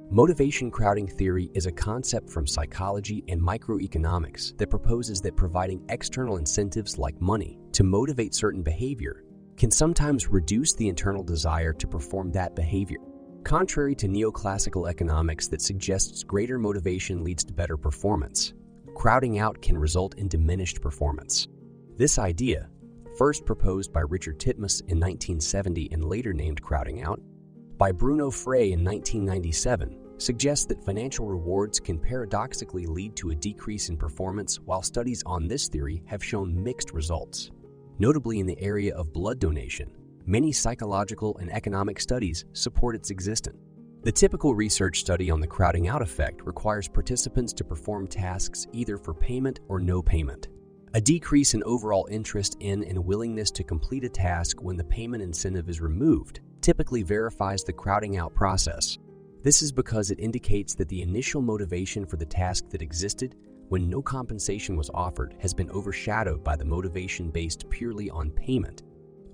Motivation crowding theory is a concept from psychology and microeconomics that proposes that providing external incentives like money to motivate certain behavior can sometimes reduce the internal desire to perform that behavior. Contrary to neoclassical economics that suggests greater motivation leads to better performance, crowding out can result in diminished performance. This idea, first proposed by Richard Titmuss in 1970 and later named crowding out, by Bruno Frey in 1997, suggests that financial rewards can paradoxically lead to a decrease in performance, while studies on this theory have shown mixed results. Notably in the area of blood donation, many psychological and economic studies support its existence. The typical research study on the crowding out effect requires participants to perform tasks either for payment or no payment. A decrease in overall interest in and willingness to complete a task when the payment incentive is removed typically verifies the crowding out process. This is because it indicates that the initial motivation for the task that existed when no compensation was offered has been overshadowed by the motivation based purely on payment.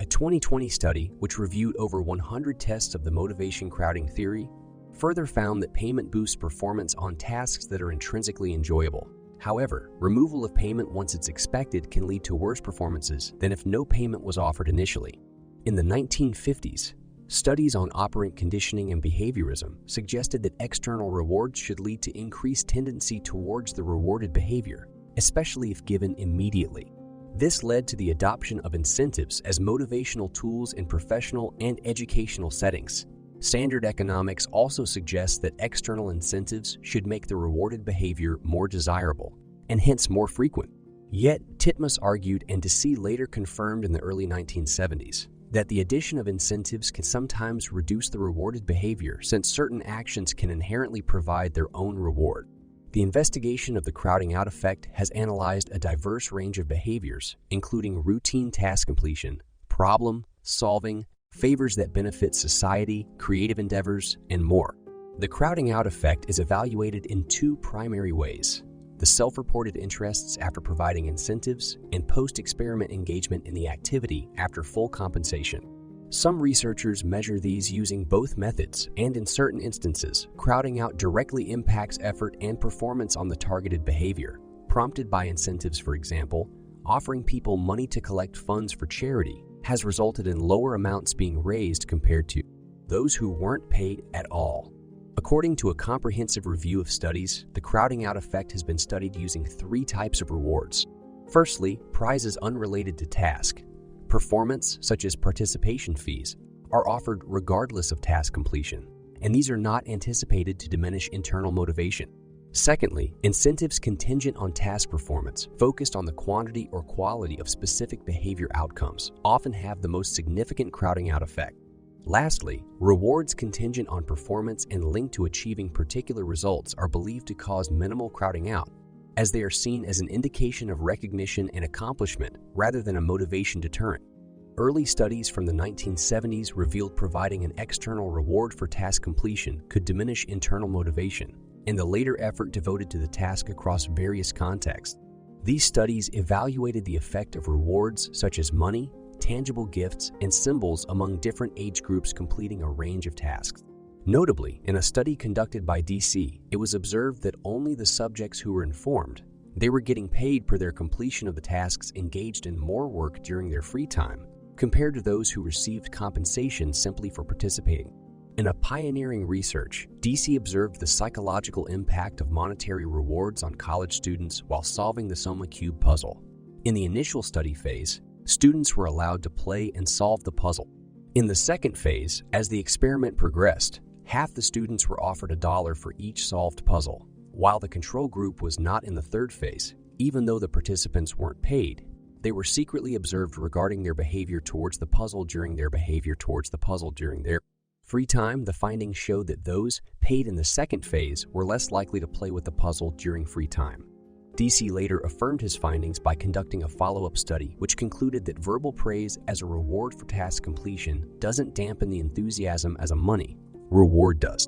A 2020 study, which reviewed over 100 tests of the motivation crowding theory, further found that payment boosts performance on tasks that are intrinsically enjoyable. However, removal of payment once it's expected can lead to worse performances than if no payment was offered initially. In the 1950s, studies on operant conditioning and behaviorism suggested that external rewards should lead to increased tendency towards the rewarded behavior, especially if given immediately. This led to the adoption of incentives as motivational tools in professional and educational settings. Standard economics also suggests that external incentives should make the rewarded behavior more desirable, and hence more frequent. Yet, Titmuss argued, and Deci later confirmed in the early 1970s, that the addition of incentives can sometimes reduce the rewarded behavior since certain actions can inherently provide their own reward. The investigation of the crowding out effect has analyzed a diverse range of behaviors, including routine task completion, problem solving, favors that benefit society, creative endeavors, and more. The crowding out effect is evaluated in two primary ways: the self-reported interests after providing incentives, and post-experiment engagement in the activity after full compensation. Some researchers measure these using both methods, and in certain instances, crowding out directly impacts effort and performance on the targeted behavior. Prompted by incentives, for example, offering people money to collect funds for charity has resulted in lower amounts being raised compared to those who weren't paid at all. According to a comprehensive review of studies, the crowding out effect has been studied using three types of rewards. Firstly, prizes unrelated to task. Performance, such as participation fees, are offered regardless of task completion, and these are not anticipated to diminish internal motivation. Secondly, incentives contingent on task performance, focused on the quantity or quality of specific behavior outcomes, often have the most significant crowding out effect. Lastly, rewards contingent on performance and linked to achieving particular results are believed to cause minimal crowding out, as they are seen as an indication of recognition and accomplishment rather than a motivation deterrent. Early studies from the 1970s revealed providing an external reward for task completion could diminish internal motivation, and the later effort devoted to the task across various contexts. These studies evaluated the effect of rewards such as money, tangible gifts, and symbols among different age groups completing a range of tasks. Notably, in a study conducted by Deci, it was observed that only the subjects who were informed they were getting paid per their completion of the tasks engaged in more work during their free time, compared to those who received compensation simply for participating. In a pioneering research, Deci observed the psychological impact of monetary rewards on college students while solving the Soma Cube puzzle. In the initial study phase, students were allowed to play and solve the puzzle. In the second phase, as the experiment progressed, half the students were offered $1 for each solved puzzle, while the control group was not in the third phase. Even though the participants weren't paid, they were secretly observed regarding their behavior towards the puzzle during their free time. The findings showed that those paid in the second phase were less likely to play with the puzzle during free time. Deci later affirmed his findings by conducting a follow-up study which concluded that verbal praise as a reward for task completion doesn't dampen the enthusiasm as a money reward does.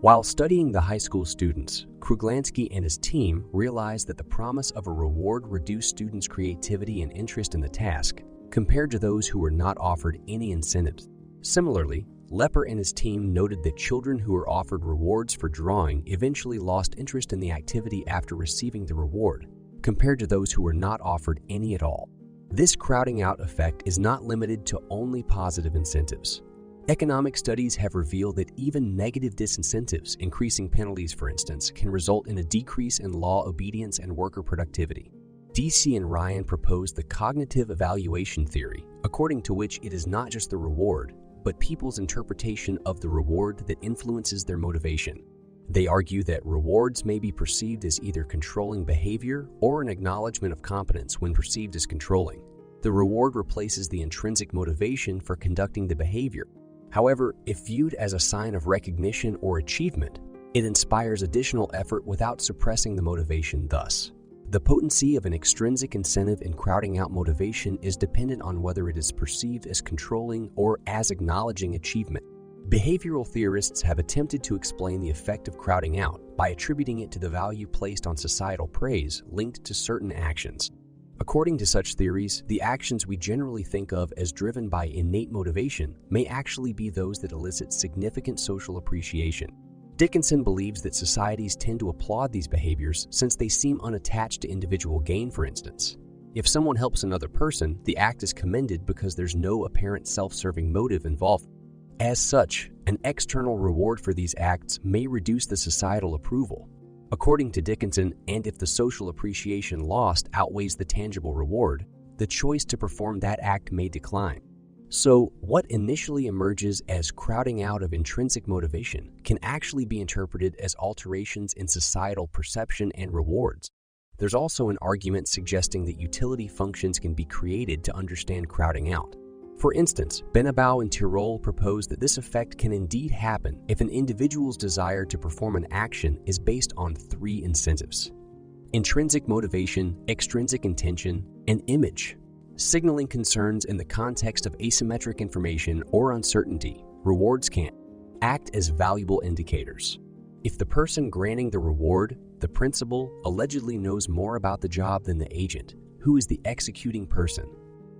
While studying the high school students, Kruglansky and his team realized that the promise of a reward reduced students' creativity and interest in the task compared to those who were not offered any incentives. Similarly, Lepper and his team noted that children who were offered rewards for drawing eventually lost interest in the activity after receiving the reward, compared to those who were not offered any at all. This crowding out effect is not limited to only positive incentives. Economic studies have revealed that even negative disincentives, increasing penalties for instance, can result in a decrease in law obedience and worker productivity. DC and Ryan proposed the cognitive evaluation theory, according to which it is not just the reward, but people's interpretation of the reward that influences their motivation. They argue that rewards may be perceived as either controlling behavior or an acknowledgement of competence when perceived as controlling. The reward replaces the intrinsic motivation for conducting the behavior. However, if viewed as a sign of recognition or achievement, it inspires additional effort without suppressing the motivation thus. The potency of an extrinsic incentive in crowding out motivation is dependent on whether it is perceived as controlling or as acknowledging achievement. Behavioral theorists have attempted to explain the effect of crowding out by attributing it to the value placed on societal praise linked to certain actions. According to such theories, the actions we generally think of as driven by innate motivation may actually be those that elicit significant social appreciation. Dickinson believes that societies tend to applaud these behaviors since they seem unattached to individual gain, for instance. If someone helps another person, the act is commended because there's no apparent self-serving motive involved. As such, an external reward for these acts may reduce the societal approval. According to Dickinson, and if the social appreciation lost outweighs the tangible reward, the choice to perform that act may decline. So, what initially emerges as crowding out of intrinsic motivation can actually be interpreted as alterations in societal perception and rewards. There's also an argument suggesting that utility functions can be created to understand crowding out. For instance, Benabau and Tirole propose that this effect can indeed happen if an individual's desire to perform an action is based on three incentives: intrinsic motivation, extrinsic intention, and image. Signaling concerns in the context of asymmetric information or uncertainty, rewards can act as valuable indicators. If the person granting the reward, the principal, allegedly knows more about the job than the agent, who is the executing person,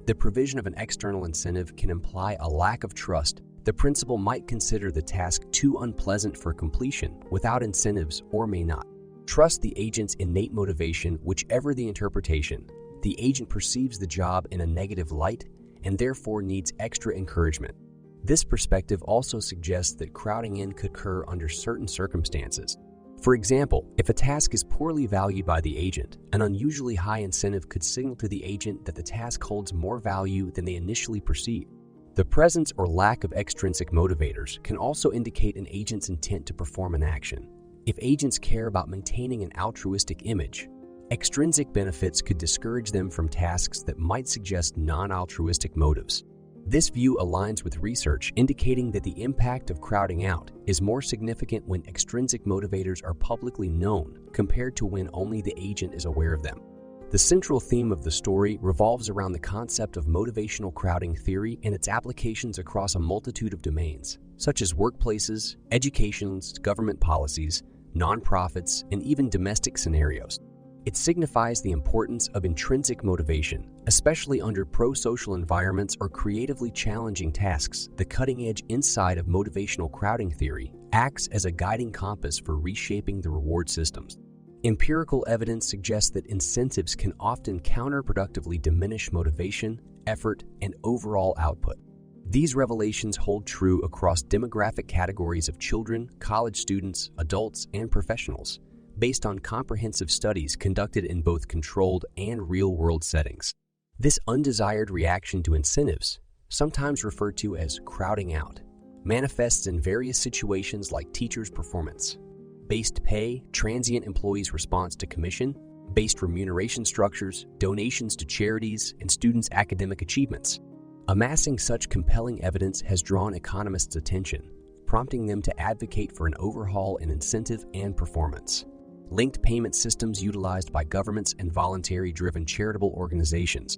the provision of an external incentive can imply a lack of trust. The principal might consider the task too unpleasant for completion without incentives or may not trust the agent's innate motivation. Whichever the interpretation, the agent perceives the job in a negative light and therefore needs extra encouragement. This perspective also suggests that crowding in could occur under certain circumstances. For example, if a task is poorly valued by the agent, an unusually high incentive could signal to the agent that the task holds more value than they initially perceived. The presence or lack of extrinsic motivators can also indicate an agent's intent to perform an action. If agents care about maintaining an altruistic image, extrinsic benefits could discourage them from tasks that might suggest non-altruistic motives. This view aligns with research indicating that the impact of crowding out is more significant when extrinsic motivators are publicly known compared to when only the agent is aware of them. The central theme of the story revolves around the concept of motivational crowding theory and its applications across a multitude of domains, such as workplaces, educations, government policies, nonprofits, and even domestic scenarios. It signifies the importance of intrinsic motivation, especially under pro-social environments or creatively challenging tasks. The cutting-edge insight of motivational crowding theory acts as a guiding compass for reshaping the reward systems. Empirical evidence suggests that incentives can often counterproductively diminish motivation, effort, and overall output. These revelations hold true across demographic categories of children, college students, adults, and professionals, based on comprehensive studies conducted in both controlled and real-world settings. This undesired reaction to incentives, sometimes referred to as crowding out, manifests in various situations like teachers' performance, based pay, transient employees' response to commission, based remuneration structures, donations to charities, and students' academic achievements. Amassing such compelling evidence has drawn economists' attention, prompting them to advocate for an overhaul in incentive and performance. Linked payment systems utilized by governments and voluntary-driven charitable organizations